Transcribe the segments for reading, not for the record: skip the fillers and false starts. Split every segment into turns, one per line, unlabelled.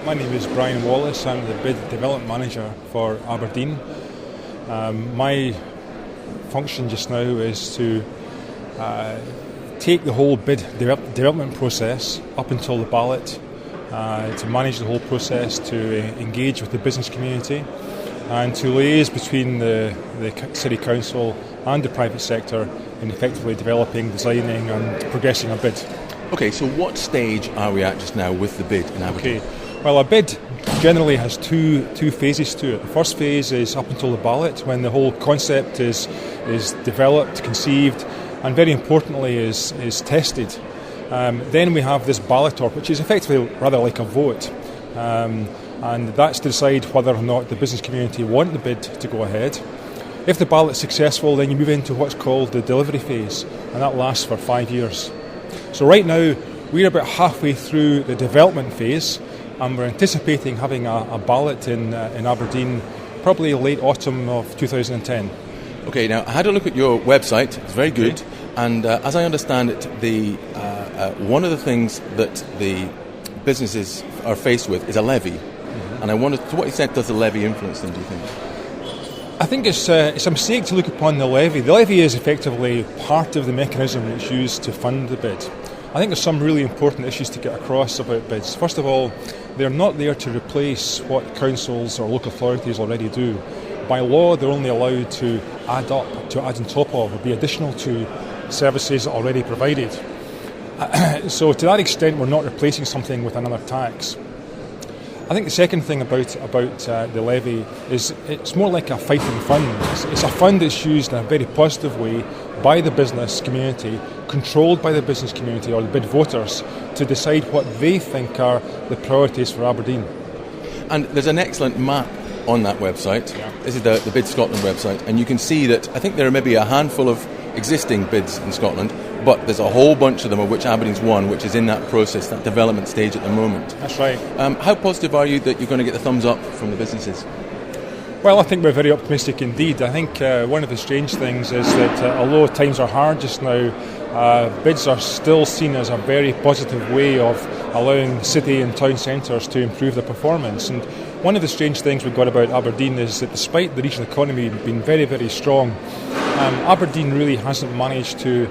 My name is Brian Wallace. I'm the BID Development Manager for Aberdeen. My function just now is to take the whole BID development process up until the ballot, to manage the whole process, to engage with the business community, and to liaise between the City Council and the private sector in effectively developing, designing and progressing a BID.
Okay, so what stage are we at just now with the BID in Aberdeen?
Okay, well, a BID generally has two phases to it. The first phase is up until the ballot, when the whole concept is developed, conceived, and very importantly is tested. Then we have this balloter, which is effectively rather like a vote. And that's to decide whether or not the business community want the BID to go ahead. If the ballot's successful, then you move into what's called the delivery phase, and that lasts for 5 years. So right now, we're about halfway through the development phase, and we're anticipating having a ballot in Aberdeen probably late autumn of 2010.
Okay, now I had a look at your website. It's very good. Okay. And as I understand it, one of the things that the businesses are faced with is a levy. Mm-hmm. And I wondered, to what extent does the levy influence them, do you think?
I think it's a mistake to look upon the levy. The levy is effectively part of the mechanism that's used to fund the BID. I think there's some really important issues to get across about BIDs. First of all, they're not there to replace what councils or local authorities already do. By law, they're only allowed to add on top of, or be additional to services already provided. So to that extent, we're not replacing something with another tax. I think the second thing about the levy is it's more like a fighting fund. It's a fund that's used in a very positive way by the business community, controlled by the business community or the BID voters, to decide what they think are the priorities for Aberdeen.
And there's an excellent map on that website. Yeah. This is the BID Scotland website, and you can see that I think there are maybe a handful of existing BIDs in Scotland, but there's a whole bunch of them of which Aberdeen's one, which is in that process, that development stage at the moment.
That's right.
How positive are you that you're going to get the thumbs up from the businesses?
Well, I think we're very optimistic indeed. I think one of the strange things is that although times are hard just now, BIDs are still seen as a very positive way of allowing city and town centres to improve their performance. And one of the strange things we've got about Aberdeen is that despite the regional economy being very, very strong, Aberdeen really hasn't managed to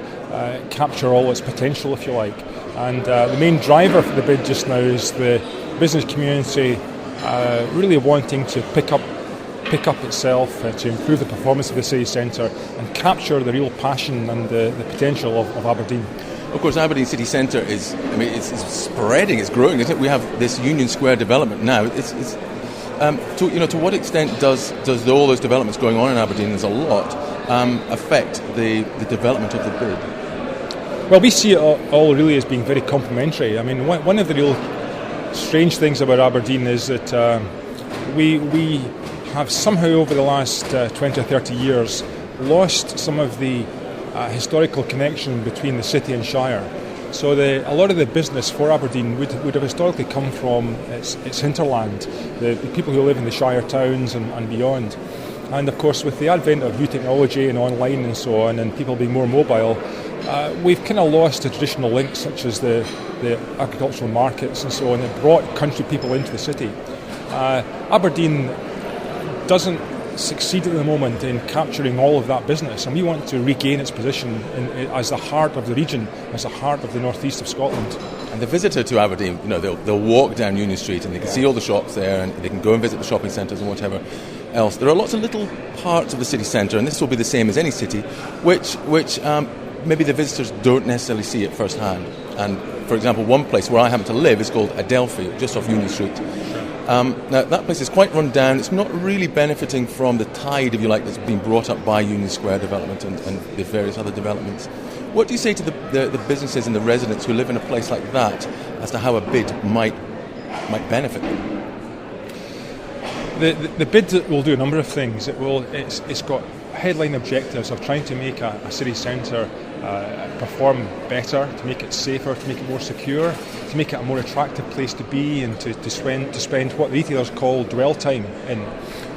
capture all its potential, if you like. And the main driver for the BID just now is the business community really wanting to pick up itself, to improve the performance of the city centre and capture the real passion and the potential of Aberdeen.
Of course, Aberdeen City Centre it's spreading, it's growing, isn't it? We have this Union Square development now. To what extent does all those developments going on in Aberdeen, there's a lot, affect the development of the BID?
Well, we see it all really as being very complementary. I mean, one of the real strange things about Aberdeen is that we have somehow over the last 20 or 30 years lost some of the historical connection between the city and Shire. So a lot of the business for Aberdeen would have historically come from its hinterland, the people who live in the Shire towns and beyond. And of course, with the advent of new technology and online and so on, and people being more mobile, we've kind of lost the traditional links such as the agricultural markets and so on that brought country people into the city. Aberdeen doesn't succeed at the moment in capturing all of that business, and we want to regain its position as the heart of the region, as the heart of the northeast of Scotland.
And the visitor to Aberdeen, they'll walk down Union Street and they can see all the shops there, and they can go and visit the shopping centres and whatever else. There are lots of little parts of the city centre, and this will be the same as any city, which maybe the visitors don't necessarily see at first hand. And for example, one place where I happen to live is called Adelphi, just off Union Street. Now, that place is quite run down. It's not really benefiting from the tide, if you like, that's been brought up by Union Square development and the various other developments. What do you say to the businesses and the residents who live in a place like that as to how a BID might benefit them?
The BID will do a number of things. It's got headline objectives of trying to make a city centre perform better, to make it safer, to make it more secure, to make it a more attractive place to be, and to spend what the retailers call dwell time in.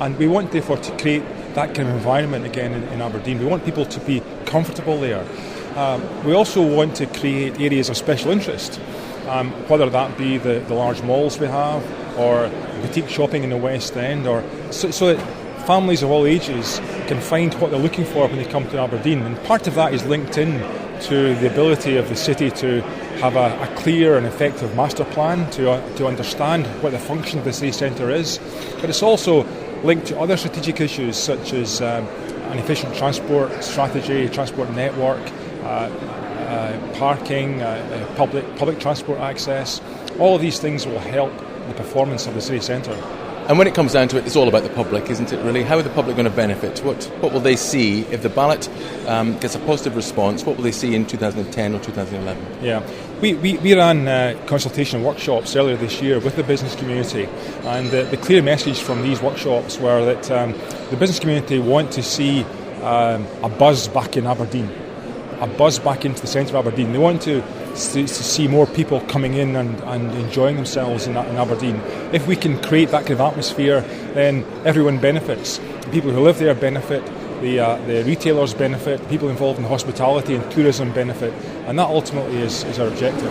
And we want, therefore, to create that kind of environment again in Aberdeen. We want people to be comfortable there. We also want to create areas of special interest. whether that be the large malls we have, or boutique shopping in the West End, or so that families of all ages can find what they're looking for when they come to Aberdeen. And part of that is linked in to the ability of the city to have a clear and effective master plan to understand what the function of the city centre is. But it's also linked to other strategic issues such as an efficient transport strategy, transport network, parking, public transport access. All of these things will help the performance of the city centre.
And when it comes down to it, it's all about the public, isn't it, really? How are the public going to benefit? What will they see if the ballot gets a positive response? What will they see in 2010 or 2011?
Yeah, we ran consultation workshops earlier this year with the business community, and the clear message from these workshops were that the business community want to see a buzz back in Aberdeen, a buzz back into the centre of Aberdeen. They want to see more people coming in and enjoying themselves in Aberdeen. If we can create that kind of atmosphere, then everyone benefits. The people who live there benefit, the retailers benefit, people involved in hospitality and tourism benefit, and that ultimately is our objective.